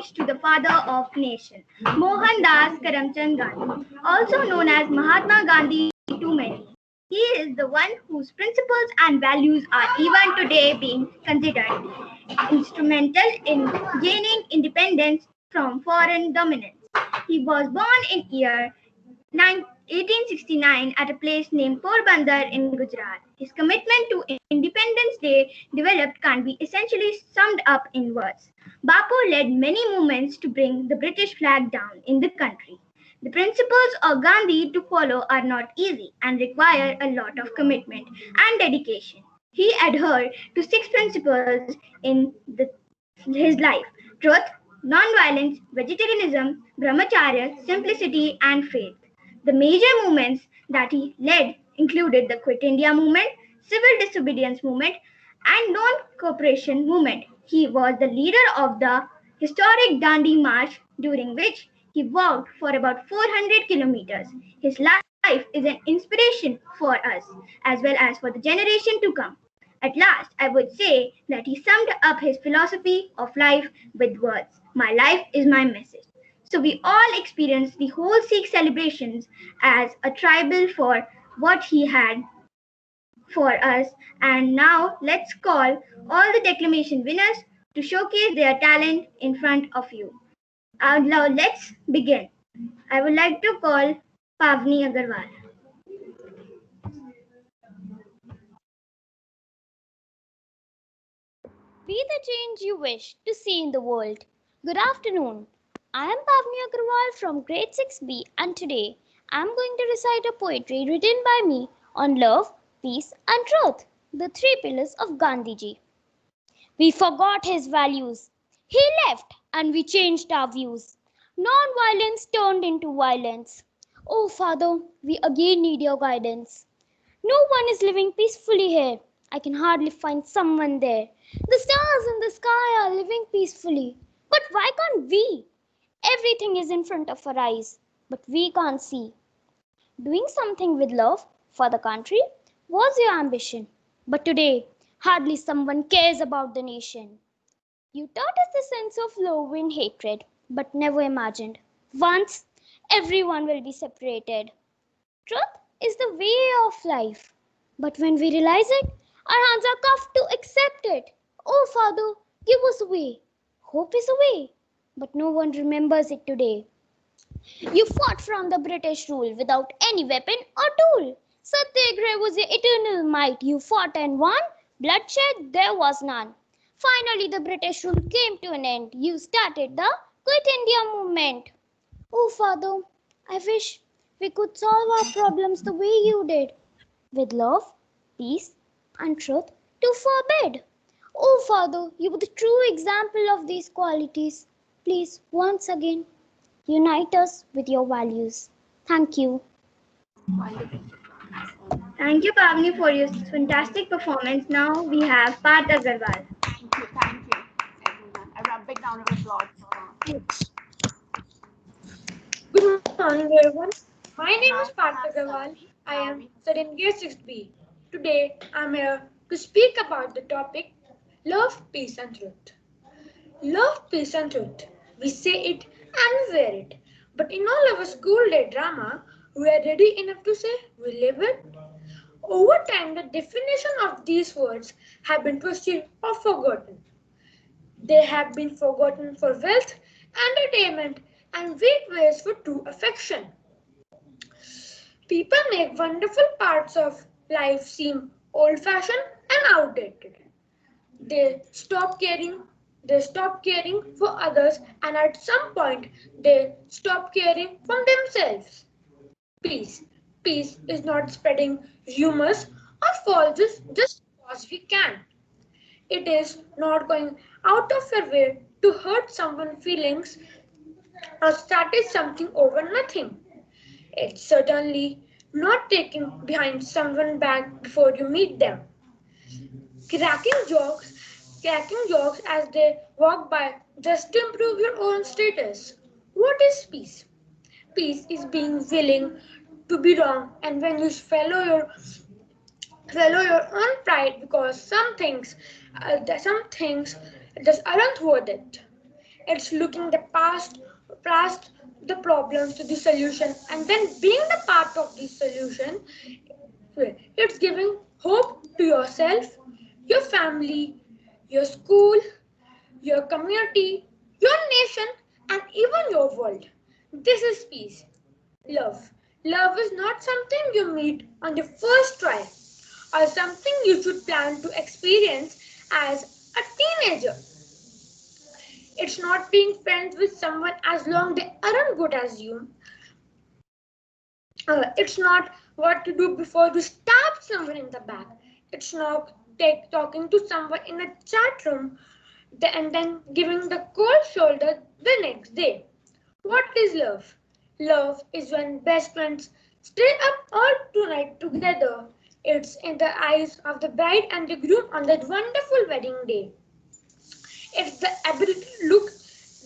homage to the father of nation, Mohandas Karamchand Gandhi, also known as Mahatma Gandhi to many. He is the one whose principles and values are even today being considered instrumental in gaining independence from foreign dominance. He was born in year 1869 at a place named Porbandar in Gujarat. His commitment to Independence Day developed can be essentially summed up in words. Bapu led many movements to bring the British flag down in the country. The principles of Gandhi to follow are not easy and require a lot of commitment and dedication. He adhered to six principles in his life: truth, non-violence, vegetarianism, brahmacharya, simplicity, and faith. The major movements that he led included the Quit India movement, civil disobedience movement, and non-cooperation movement. He was the leader of the historic Dandi March, during which he walked for about 400 kilometers. His life is an inspiration for us, as well as for the generation to come. At last, I would say that he summed up his philosophy of life with words: "My life is my message." So we all experience the whole Sikh celebrations as a tribal for what he had for us. And now let's call all the declamation winners to showcase their talent in front of you. Now let's begin. I would like to call Pavni Agarwal. Be the change you wish to see in the world. Good afternoon. I am Pavni Agarwal from grade 6B, and today I am going to recite a poetry written by me on love, peace and truth, the three pillars of Gandhiji. We forgot his values. He left and we changed our views. Non-violence turned into violence. Oh Father, we again need your guidance. No one is living peacefully here. I can hardly find someone there. The stars in the sky are living peacefully. But why can't we? Everything is in front of our eyes, but we can't see. Doing something with love for the country was your ambition. But today, hardly someone cares about the nation. You taught us the sense of love and hatred, but never imagined once everyone will be separated. Truth is the way of life. But when we realize it, our hands are cuffed to accept it. Oh, Father, give us a way. Hope is a way. But no one remembers it today. You fought from the British rule without any weapon or tool. Satyagraha was your eternal might. You fought and won. Bloodshed there was none. Finally, the British rule came to an end. You started the Quit India movement. Oh, Father, I wish we could solve our problems the way you did, with love, peace, and truth to forbid. Oh, Father, you were the true example of these qualities. Please, once again, unite us with your values. Thank you. Thank you, Pavni, for your fantastic performance. Now we have Parth Agarwal. Thank you, everyone. A big round of applause Good morning, everyone. My name is Parth Agarwal. I am studying grade 6B. Today, I'm here to speak about the topic Love, Peace and Truth. Love, peace and truth. We say it and we wear it. But in all our school day drama, we are ready enough to say we live it. Over time, the definition of these words have been twisted or forgotten. They have been forgotten for wealth, entertainment, and weak ways for true affection. People make wonderful parts of life seem old-fashioned and outdated. They stop caring for others, and at some point they stop caring for themselves. Peace. Peace is not spreading rumors or falsehoods just because we can. It is not going out of your way to hurt someone's feelings or started something over nothing. It's certainly not taking behind someone's back before you meet them. Cracking jokes as they walk by just to improve your own status. What is peace? Peace is being willing to be wrong, and when you follow your own pride because some things just aren't worth it. It's looking past the problems to the solution and then being the part of the solution. It's giving hope to yourself, your family, your school, your community, your nation, and even your world. This is peace. Love. Love is not something you meet on the first try or something you should plan to experience as a teenager. It's not being friends with someone as long they aren't good as you. It's not what to do before you stab someone in the back. It's not talking to someone in a chat room and then giving the cold shoulder the next day. What is love? Love is when best friends stay up all night together. It's in the eyes of the bride and the groom on that wonderful wedding day. It's the ability to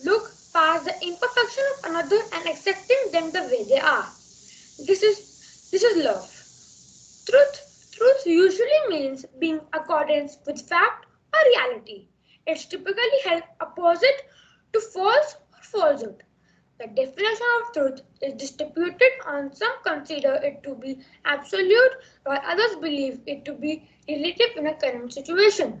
look past the imperfection of another and accepting them the way they are. This is love. Truth usually means being accordance with fact or reality. It's typically held opposite to false or falsehood. The definition of truth is disputed and some consider it to be absolute while others believe it to be relative in a current situation.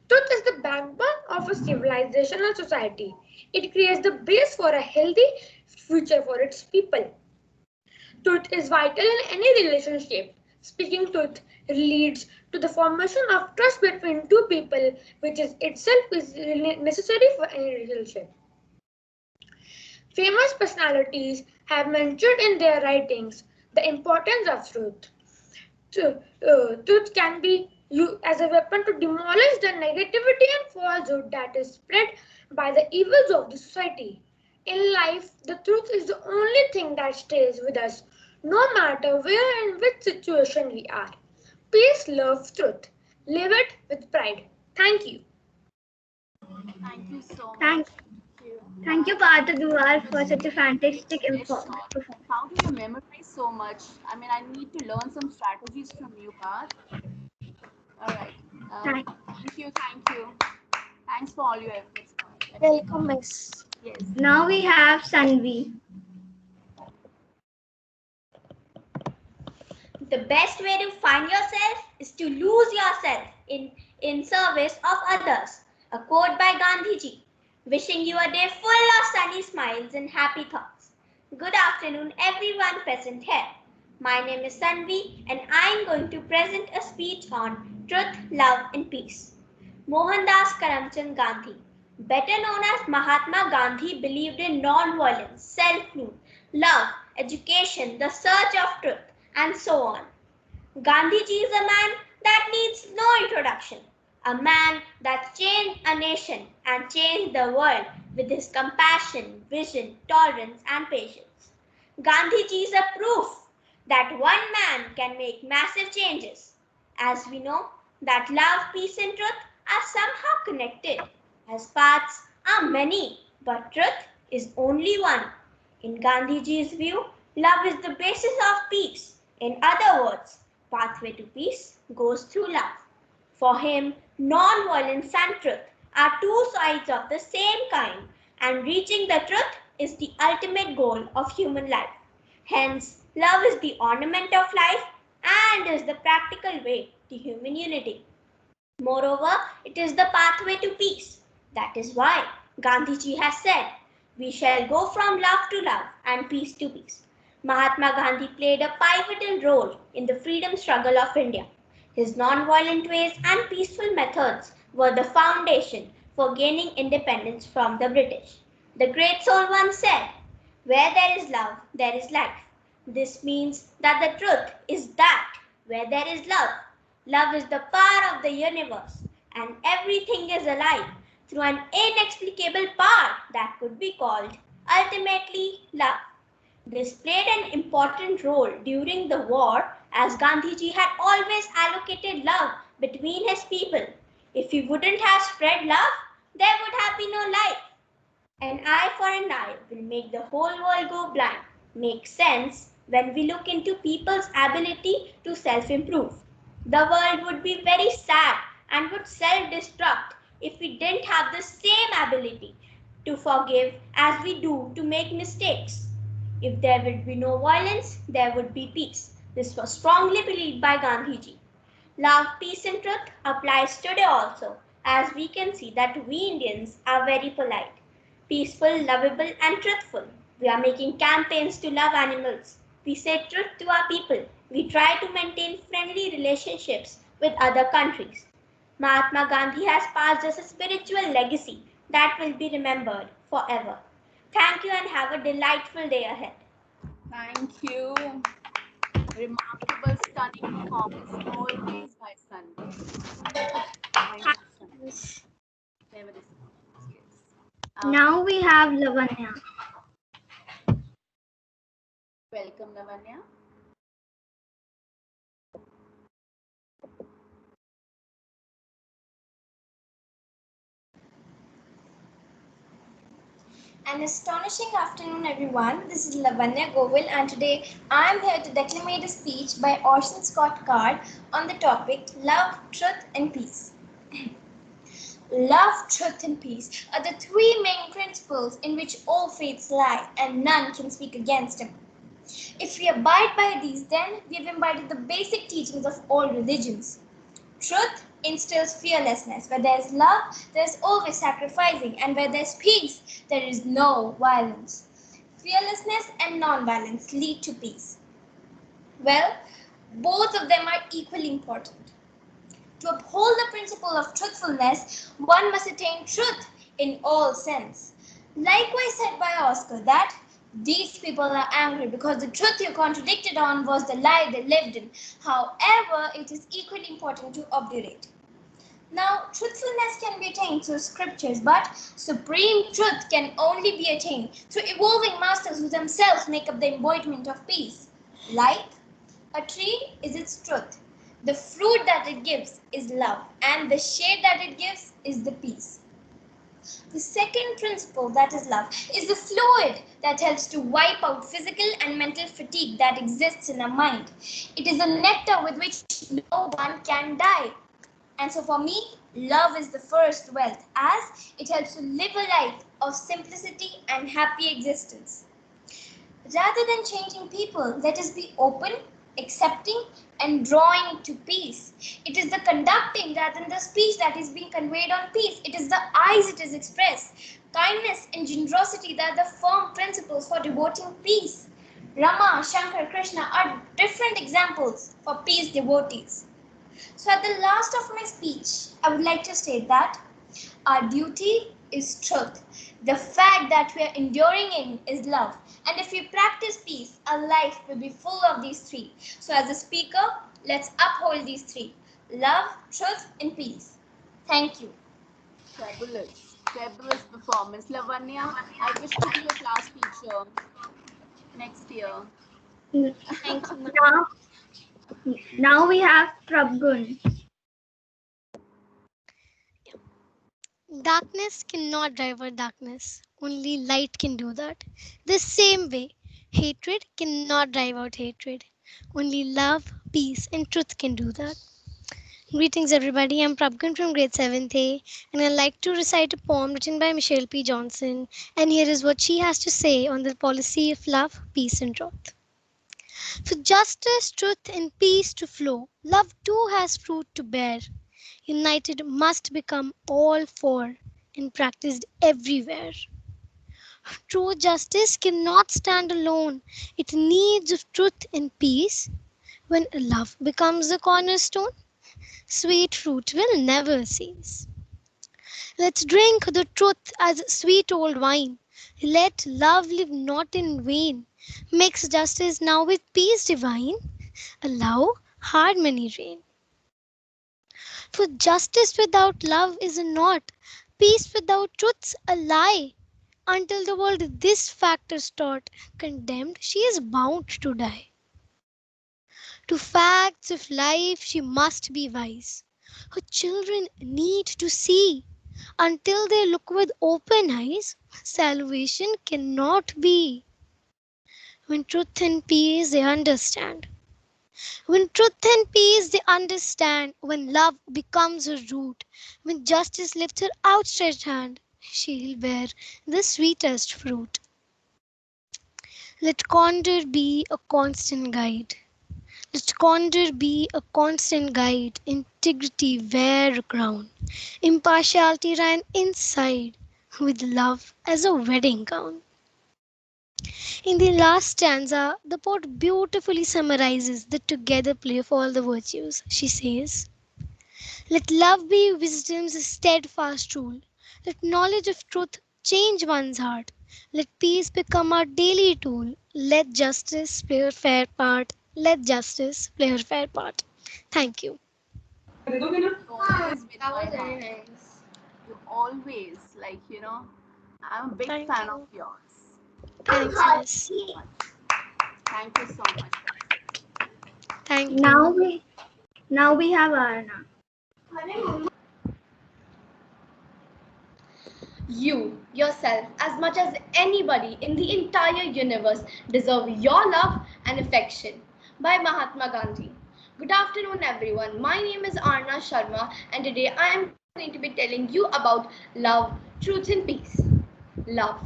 Truth is the backbone of a civilizational society. It creates the base for a healthy future for its people. Truth is vital in any relationship. Speaking truth leads to the formation of trust between two people, which is itself is necessary for any relationship. Famous personalities have mentioned in their writings the importance of truth. Truth can be used as a weapon to demolish the negativity and falsehood that is spread by the evils of the society. In life, the truth is the only thing that stays with us, no matter where and which situation we are. Peace, love, truth. Live it with pride. Thank you. Thank you so much. Thank, thank you, Partha Duwar, for such a fantastic performance. How do you memorize so much? I mean, I need to learn some strategies from you, Parth. All right. Thank, Thank you. Thank you. Thanks for all your efforts. Welcome, Miss. Yes. now we have Sanvi. The best way to find yourself is to lose yourself in service of others. A quote by Gandhiji. Wishing you a day full of sunny smiles and happy thoughts. Good afternoon, everyone present here. My name is Sanvi and I am going to present a speech on truth, love and peace. Mohandas Karamchand Gandhi, better known as Mahatma Gandhi, believed in non-violence, self-rule, love, education, the search of truth, and so on. Gandhiji is a man that needs no introduction, a man that changed a nation and changed the world with his compassion, vision, tolerance, and patience. Gandhiji is a proof that one man can make massive changes. As we know, that love, peace, and truth are somehow connected, as paths are many, but truth is only one. In Gandhiji's view, love is the basis of peace. In other words, pathway to peace goes through love. For him, non-violence and truth are two sides of the same kind, and reaching the truth is the ultimate goal of human life. Hence, love is the ornament of life and is the practical way to human unity. Moreover, it is the pathway to peace. That is why Gandhiji has said, "We shall go from love to love and peace to peace." Mahatma Gandhi played a pivotal role in the freedom struggle of India. His non-violent ways and peaceful methods were the foundation for gaining independence from the British. The great soul once said, "Where there is love, there is life." This means that the truth is that where there is love, love is the power of the universe and everything is alive through an inexplicable power that could be called ultimately love. This played an important role during the war as Gandhiji had always allocated love between his people. If he wouldn't have spread love, there would have been no life. An eye for an eye will make the whole world go blind. Makes sense when we look into people's ability to self-improve. The world would be very sad and would self-destruct if we didn't have the same ability to forgive as we do to make mistakes. If there would be no violence, there would be peace. This was strongly believed by Gandhiji. Love, peace and truth applies today also, as we can see that we Indians are very polite, peaceful, lovable and truthful. We are making campaigns to love animals. We say truth to our people. We try to maintain friendly relationships with other countries. Mahatma Gandhi has passed us a spiritual legacy that will be remembered forever. Thank you and have a delightful day ahead. Thank you. Remarkable, stunning performance, always by Sunny. Thank you, Sunny. Never disappoint. Yes. Now we have Lavanya. Welcome, Lavanya. An astonishing afternoon, everyone. This is Lavanya Govil, and today I am here to declaim a speech by Orson Scott Card on the topic Love, Truth, and Peace. Love, truth, and peace are the three main principles in which all faiths lie, and none can speak against them. If we abide by these, then we have imbibed the basic teachings of all religions. Truth instills fearlessness. Where there is love, there is always sacrificing, and where there is peace, there is no violence. Fearlessness and non-violence lead to peace. Well, both of them are equally important. To uphold the principle of truthfulness, one must attain truth in all sense. Likewise said by Oscar that these people are angry because the truth you contradicted on was the lie they lived in. However, it is equally important to obdurate. Now, truthfulness can be attained through scriptures, but supreme truth can only be attained through evolving masters who themselves make up the embodiment of peace. Like a tree is its truth. The fruit that it gives is love, and the shade that it gives is the peace. The second principle, that is love, is the fluid that helps to wipe out physical and mental fatigue that exists in our mind. It is a nectar with which no one can die. And so for me, love is the first wealth, as it helps to live a life of simplicity and happy existence. Rather than changing people, let us be open, accepting, and drawing to peace. It is the conducting rather than the speech that is being conveyed on peace. It is the eyes it is expressed. Kindness and generosity that are the firm principles for devoting peace. Rama, Shankar, Krishna are different examples for peace devotees. So at the last of my speech, I would like to state that our duty is truth. The fact that we are enduring in is love. And if we practice peace, our life will be full of these three. So as a speaker, let's uphold these three: love, truth, and peace. Thank you. Fabulous. Fabulous performance. Lavanya, I wish to be your class teacher next year. Thank you. Now we have Prabgun. Darkness cannot drive out darkness. Only light can do that. The same way, hatred cannot drive out hatred. Only love, peace, and truth can do that. Greetings, everybody. I'm Prabgan from grade 7th A, and I'd like to recite a poem written by Michelle P. Johnson. And here is what she has to say on the policy of love, peace, and truth. For justice, truth, and peace to flow, love too has fruit to bear. United must become all four and practiced everywhere. True justice cannot stand alone. It needs of truth and peace. When love becomes the cornerstone, sweet fruit will never cease. Let's drink the truth as sweet old wine. Let love live not in vain. Mix justice now with peace divine. Allow harmony reign. For justice without love is a naught. Peace without truth's a lie. Until the world this fact is taught, condemned, she is bound to die. To facts of life she must be wise. Her children need to see. Until they look with open eyes, salvation cannot be. When truth and peace they understand. When truth and peace they understand. When love becomes her root. When justice lifts her outstretched hand. she'll bear the sweetest fruit. Let candor be a constant guide. Let candor be a constant guide. Integrity wear a crown. Impartiality ran inside, with love as a wedding gown. In the last stanza, the poet beautifully summarizes the together play of all the virtues. She says, let love be wisdom's steadfast rule. Let knowledge of truth change one's heart. Let peace become our daily tool. Let justice play her fair part. Let justice play her fair part. Thank you. Always with That my was very heart. nice. You always, I'm a big Thank fan of you. yours. Thanks, Thank Miss. you so much. Thank you so much. Thank Now you. we now we have Arna. You, yourself, as much as anybody in the entire universe, deserve your love and affection. By Mahatma Gandhi. Good afternoon, everyone. My name is Arna Sharma, and today I am going to be telling you about love, truth, and peace. Love.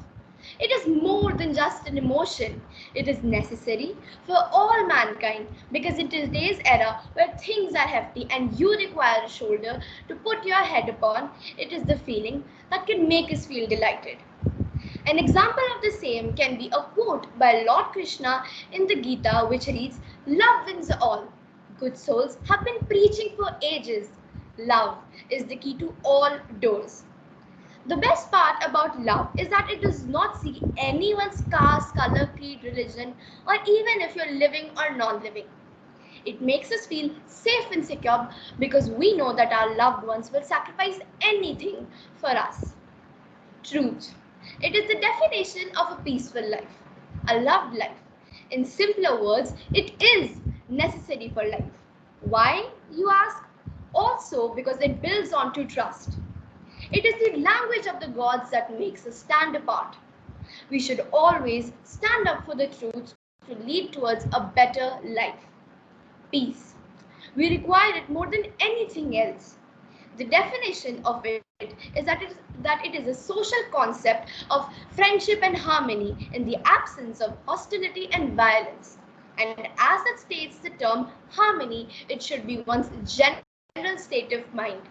It is more than just an emotion. It is necessary for all mankind because in today's era where things are hefty and you require a shoulder to put your head upon, it is the feeling that can make us feel delighted. An example of the same can be a quote by Lord Krishna in the Gita which reads, love wins all. Good souls have been preaching for ages. Love is the key to all doors. The best part about love is that it does not see anyone's caste, color, creed, religion, or even if you're living or non living. It makes us feel safe and secure because we know that our loved ones will sacrifice anything for us. Truth. It is the definition of a peaceful life, a loved life. In simpler words, it is necessary for life. Why, you ask? Also because it builds on to trust. It is the language of the gods that makes us stand apart. We should always stand up for the truth to lead towards a better life. Peace. We require it more than anything else. The definition of it is that it is a social concept of friendship and harmony in the absence of hostility and violence. And as it states the term harmony, it should be one's general state of mind.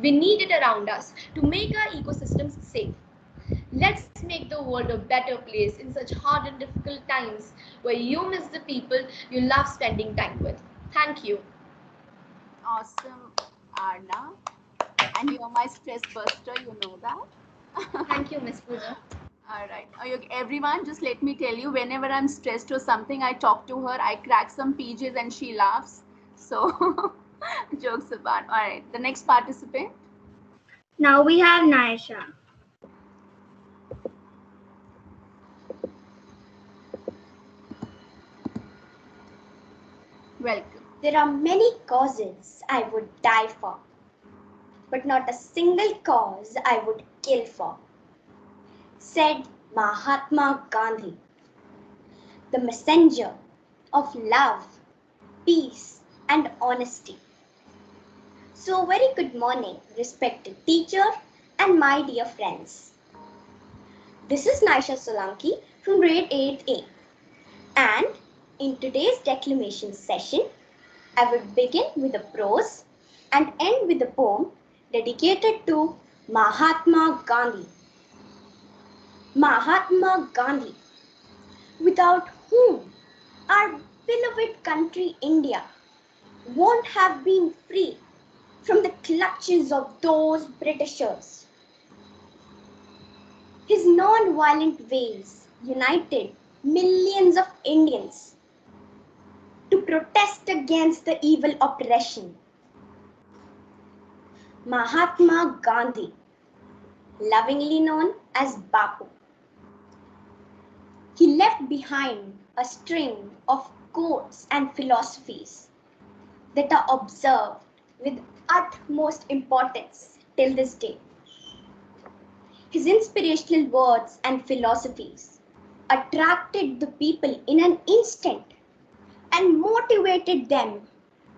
We need it around us to make our ecosystems safe. Let's make the world a better place in such hard and difficult times where you miss the people you love spending time with. Thank you. Awesome, Arna. And you're my stress buster, you know that. Thank you, Miss Pooja. All right. Everyone, just let me tell you, whenever I'm stressed or something, I talk to her, I crack some PJs and she laughs. So, jokes apart. All right. The next participant. Now we have Naisha. Welcome. There are many causes I would die for, but not a single cause I would kill for, said Mahatma Gandhi, the messenger of love, peace, and honesty. So, very good morning, respected teacher and my dear friends. This is Naisha Solanki from grade 8A, and in today's declamation session, I will begin with a prose and end with a poem dedicated to Mahatma Gandhi. Mahatma Gandhi, without whom our beloved country India won't have been free from the clutches of those Britishers. His non-violent ways united millions of Indians to protest against the evil oppression. Mahatma Gandhi, lovingly known as Bapu. He left behind a string of quotes and philosophies that are observed with utmost importance till this day. His inspirational words and philosophies attracted the people in an instant and motivated them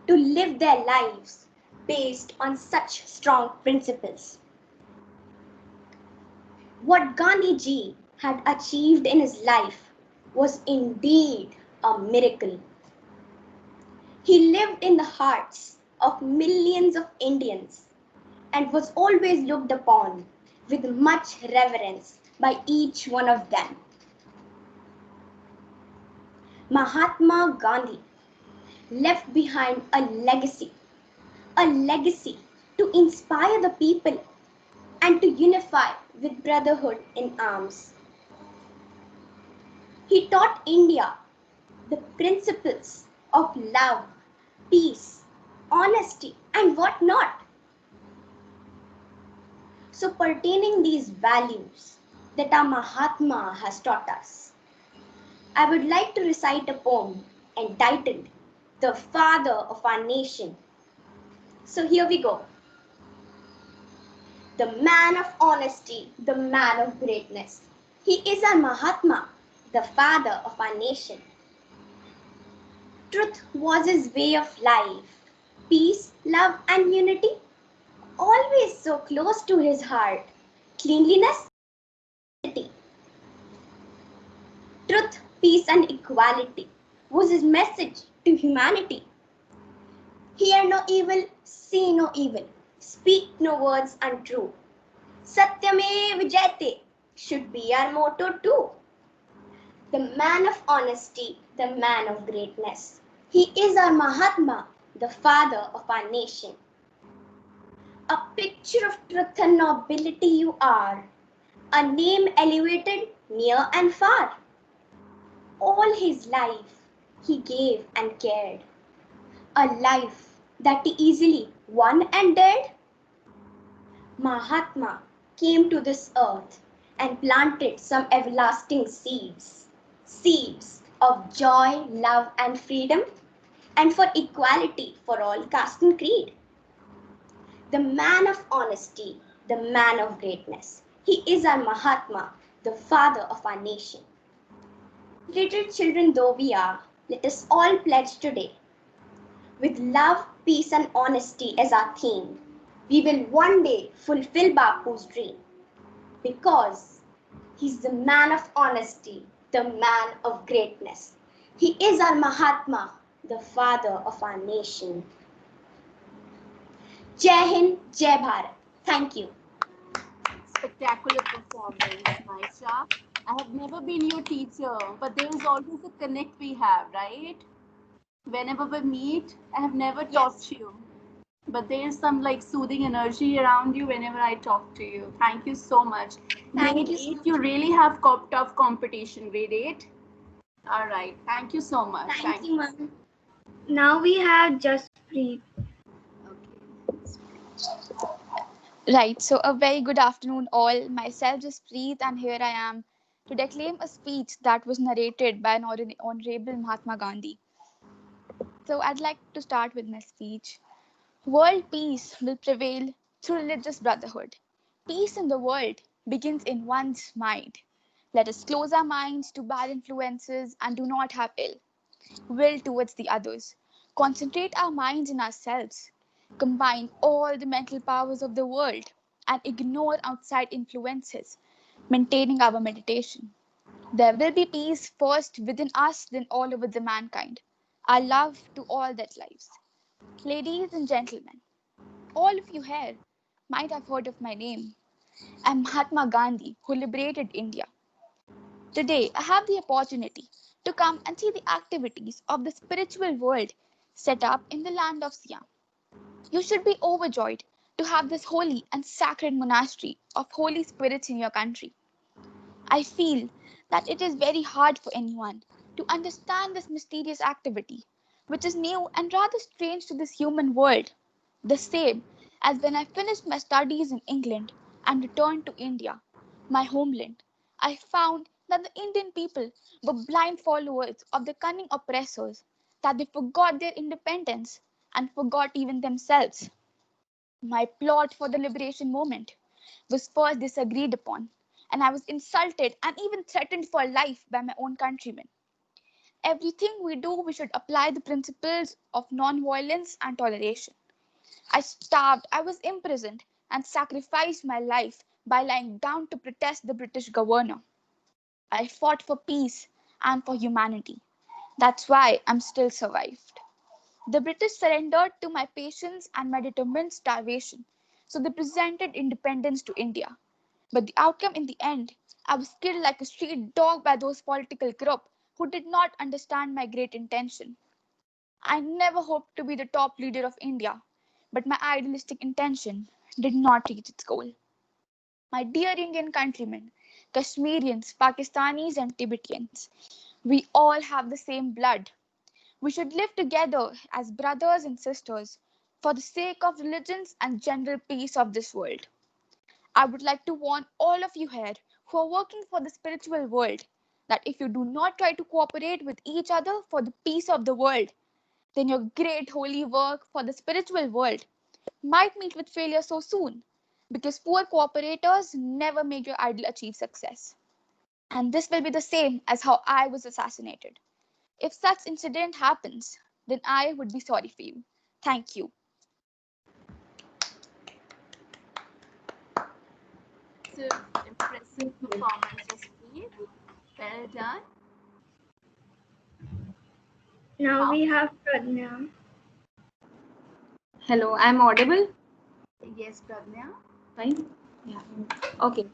to live their lives based on such strong principles. What Gandhiji had achieved in his life was indeed a miracle. He lived in the hearts of millions of Indians and was always looked upon with much reverence by each one of them. Mahatma Gandhi left behind a legacy to inspire the people and to unify with brotherhood in arms. He taught India the principles of love, peace, honesty, and what not. So, pertaining these values that our Mahatma has taught us, I would like to recite a poem entitled The Father of Our Nation. So, here we go. The man of honesty, the man of greatness. He is our Mahatma, the father of our nation. Truth was his way of life. Peace, love, and unity, always so close to his heart. Cleanliness, truth, peace, and equality was his message to humanity. Hear no evil, see no evil, speak no words untrue. Satyamev Jayate should be our motto too. The man of honesty, the man of greatness. He is our Mahatma, the father of our nation. A picture of truth and nobility you are, a name elevated near and far. All his life he gave and cared, a life that he easily won and dared. Mahatma came to this earth and planted some everlasting seeds, seeds of joy, love, and freedom, and for equality for all caste and creed. The man of honesty, the man of greatness. He is our Mahatma, the father of our nation. Little children though we are, let us all pledge today, with love, peace, and honesty as our theme, we will one day fulfill Bapu's dream, because he's the man of honesty, the man of greatness. He is our Mahatma, the father of our nation. Jai Hind, Jai Bharat. Thank you. Spectacular performance, Maisha. I have never been your teacher, but there is always a connect we have, right? Whenever we meet, I have never taught you, but there is some like soothing energy around you whenever I talk to you. Thank you so much. Thank Grade you so 8, much. you really have tough competition. Grade 8. All right. Thank you so much. Thank you, ma'am. Now we have Jaspreet. Right, so a very good afternoon, all. Myself is Preet, and here I am to declaim a speech that was narrated by an Honorable Mahatma Gandhi. So, I'd like to start with my speech. World peace will prevail through religious brotherhood. Peace in the world begins in one's mind. Let us close our minds to bad influences and do not have ill will towards the others. Concentrate our minds in ourselves. Combine all the mental powers of the world and ignore outside influences, maintaining our meditation. There will be peace first within us, then all over the mankind. Our love to all that lives. Ladies and gentlemen, all of you here might have heard of my name. I'm Mahatma Gandhi, who liberated India. Today, I have the opportunity to come and see the activities of the spiritual world set up in the land of Siam. You should be overjoyed to have this holy and sacred monastery of holy spirits in your country. I feel that it is very hard for anyone to understand this mysterious activity, which is new and rather strange to this human world. The same as when I finished my studies in England and returned to India, my homeland, I found that the Indian people were blind followers of the cunning oppressors, that they forgot their independence and forgot even themselves. My plot for the liberation movement was first disagreed upon, and I was insulted and even threatened for life by my own countrymen. Everything we do, we should apply the principles of non-violence and toleration. I starved, I was imprisoned, and sacrificed my life by lying down to protest the British governor. I fought for peace and for humanity. That's why I'm still survived. The British surrendered to my patience and my determined starvation, so they presented independence to India. But the outcome in the end, I was killed like a street dog by those political group who did not understand my great intention. I never hoped to be the top leader of India, but my idealistic intention did not reach its goal. My dear Indian countrymen, Kashmirians, Pakistanis, and Tibetans, we all have the same blood. We should live together as brothers and sisters for the sake of religions and general peace of this world. I would like to warn all of you here who are working for the spiritual world that if you do not try to cooperate with each other for the peace of the world, then your great holy work for the spiritual world might meet with failure so soon, because poor cooperators never make your ideal achieve success. And this will be the same as how I was assassinated. If such incident happens, then I would be sorry for you. Thank you. Impressive performance, Jaspreet. Well done. Now we have Pradnya. Hello, I'm audible? Yes, Pradnya. Fine. Yeah. Okay.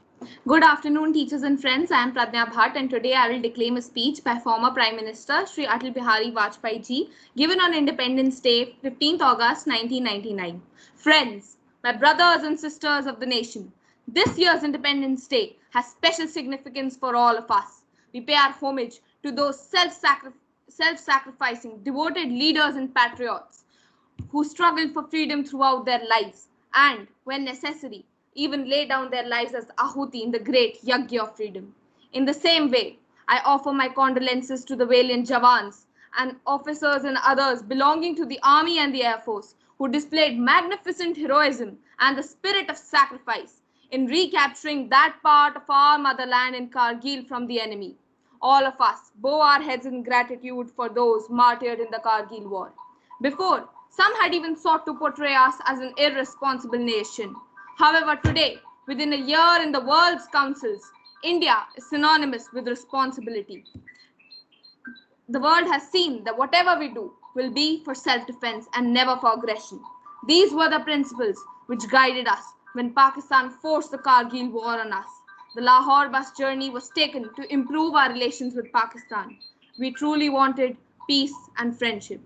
Good afternoon, teachers and friends. I am Pradnya Bhatt, and today I will declaim a speech by former Prime Minister Shri Atal Bihari Vajpayee ji, given on Independence Day, 15th August 1999. Friends, my brothers and sisters of the nation, this year's Independence Day has special significance for all of us. We pay our homage to those self-sacrificing, devoted leaders and patriots who struggled for freedom throughout their lives and, when necessary, even lay down their lives as ahuti in the great yagya of freedom. In the same way, I offer my condolences to the valiant Jawans and officers and others belonging to the Army and the Air Force who displayed magnificent heroism and the spirit of sacrifice in recapturing that part of our motherland in Kargil from the enemy. All of us bow our heads in gratitude for those martyred in the Kargil war. Before, some had even sought to portray us as an irresponsible nation. However, today, within a year in the world's councils, India is synonymous with responsibility. The world has seen that whatever we do will be for self-defense and never for aggression. These were the principles which guided us when Pakistan forced the Kargil war on us. The Lahore bus journey was taken to improve our relations with Pakistan. We truly wanted peace and friendship.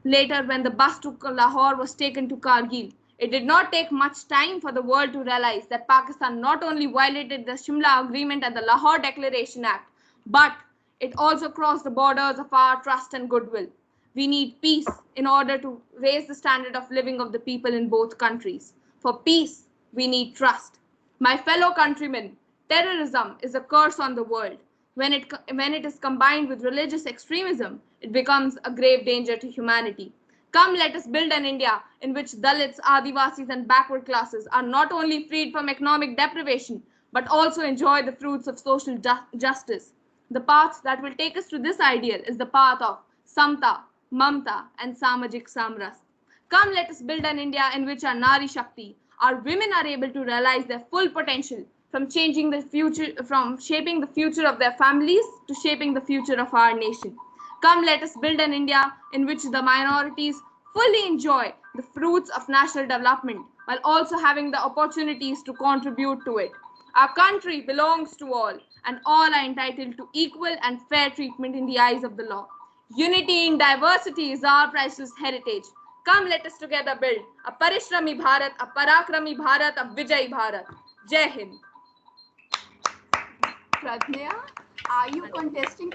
Later, when the bus to Lahore was taken to Kargil, it did not take much time for the world to realize that Pakistan not only violated the Shimla Agreement and the Lahore Declaration Act, but it also crossed the borders of our trust and goodwill. We need peace in order to raise the standard of living of the people in both countries. For peace, we need trust. My fellow countrymen, terrorism is a curse on the world. When it is combined with religious extremism, it becomes a grave danger to humanity. Come, let us build an India in which Dalits, Adivasis, and backward classes are not only freed from economic deprivation, but also enjoy the fruits of social justice. The path that will take us to this ideal is the path of Samta, Mamta, and Samajik Samras. Come, let us build an India in which our Nari Shakti, our women are able to realize their full potential from shaping the future of their families to shaping the future of our nation. Come, let us build an India in which the minorities fully enjoy the fruits of national development while also having the opportunities to contribute to it. Our country belongs to all, and all are entitled to equal and fair treatment in the eyes of the law. Unity in diversity is our priceless heritage. Come, let us together build a Parishrami Bharat, a Parakrami Bharat, a Vijay Bharat. Jai Hind. Pradnya, are you contesting?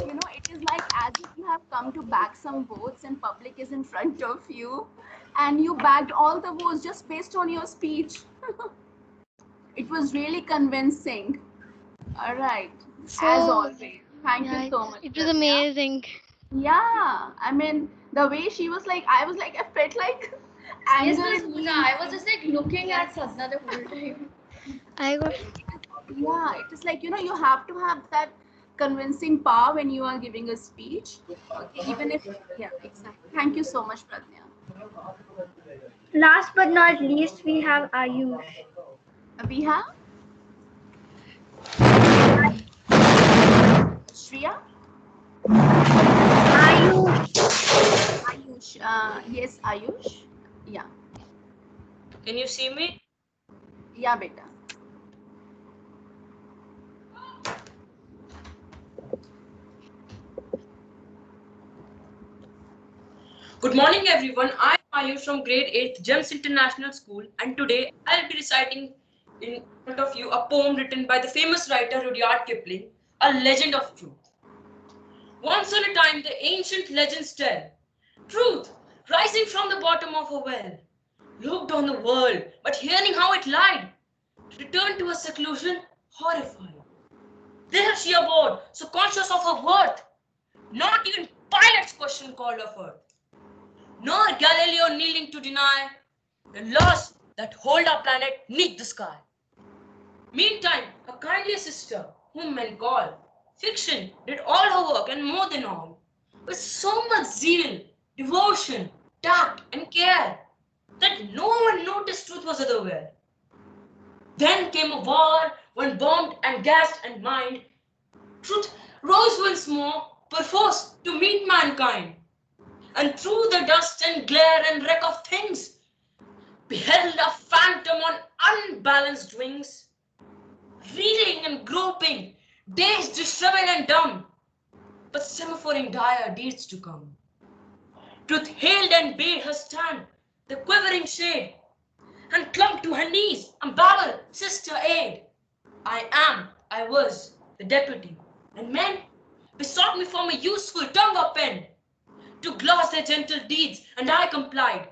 It is like as if you have come to bag some votes and public is in front of you and you bagged all the votes just based on your speech. It was really convincing. All right. So, as always. Thank you so much. It was Pradnya. amazing. Yeah. I mean, the way she was like, I felt like anger. Yes, Pooja, I was just like looking at Sadhna the whole time. Yeah, it is like, you have to have that convincing power when you are giving a speech. Okay, even if, yeah, exactly. Thank you so much, Pradnya. Last but not least, we have Ayush. We have Shreya? Ayush. Yes, Ayush. Yeah. Can you see me? Yeah, beta. Good morning, everyone. I'm Ayush from grade 8th GEMS International School, and today I'll be reciting in front of you a poem written by the famous writer Rudyard Kipling, A Legend of Truth. Once on a time, the ancient legends tell, truth rising from the bottom of a well, looked on the world, but hearing how it lied, returned to her seclusion horrified. There she abode, so conscious of her worth, not even Pilate's question called of earth, nor Galileo kneeling to deny the laws that hold our planet neath the sky. Meantime, her kindly sister, whom men call Fiction, did all her work and more than all, with so much zeal, devotion, tact, and care that no one noticed truth was unaware. Then came a war when bombed and gassed and mined, truth rose once more, perforce to meet mankind. And through the dust and glare and wreck of things, beheld a phantom on unbalanced wings, reeling and groping, dazed, disheveled and dumb, but semaphoring dire deeds to come. Truth hailed and bade her stand, the quivering shade, and clung to her knees, and babbled, sister, aid. I was, the deputy, and men besought me for my useful tongue or pen, to gloss their gentle deeds, and I complied.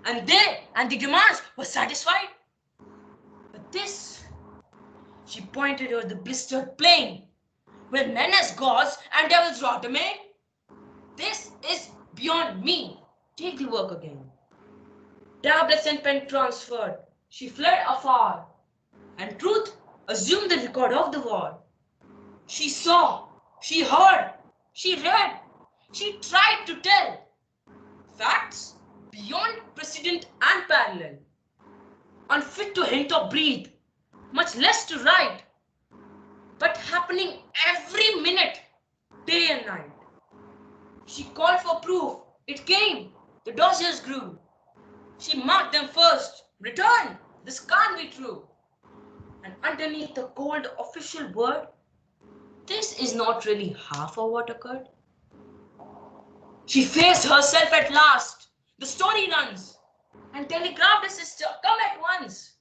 And the demands were satisfied. But this, she pointed over the blistered plain, where men as gods and devils wrought amain. This is beyond me. Take the work again. Tablets and pen transferred, she fled afar, and truth assumed the record of the war. She saw, she heard, she read, she tried to tell facts beyond precedent and parallel, unfit to hint or breathe, much less to write, but happening every minute, day and night. She called for proof, it came, the dossiers grew. She marked them first, return, this can't be true. And underneath the cold official word, this is not really half of what occurred. She faced herself at last, the story runs, and telegraphed her sister, come at once.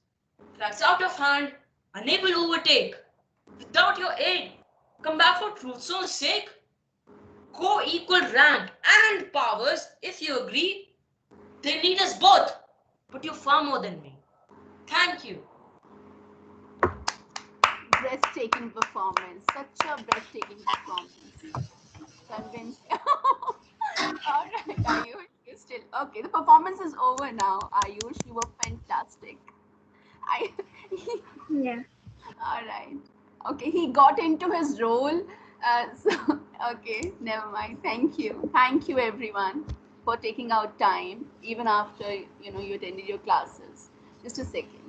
Facts out of hand, unable to overtake. Without your aid, come back for truth's own sake. Co-equal rank and powers, if you agree. They need us both, but you're far more than me. Thank you. Breathtaking performance. Such a breathtaking performance. Convinced. All right, Ayush, you still okay. The performance is over now. Ayush, you were fantastic. I. Yeah. All right. Okay, he got into his role. So okay, never mind. Thank you, everyone, for taking out time, even after you attended your classes. Just a second.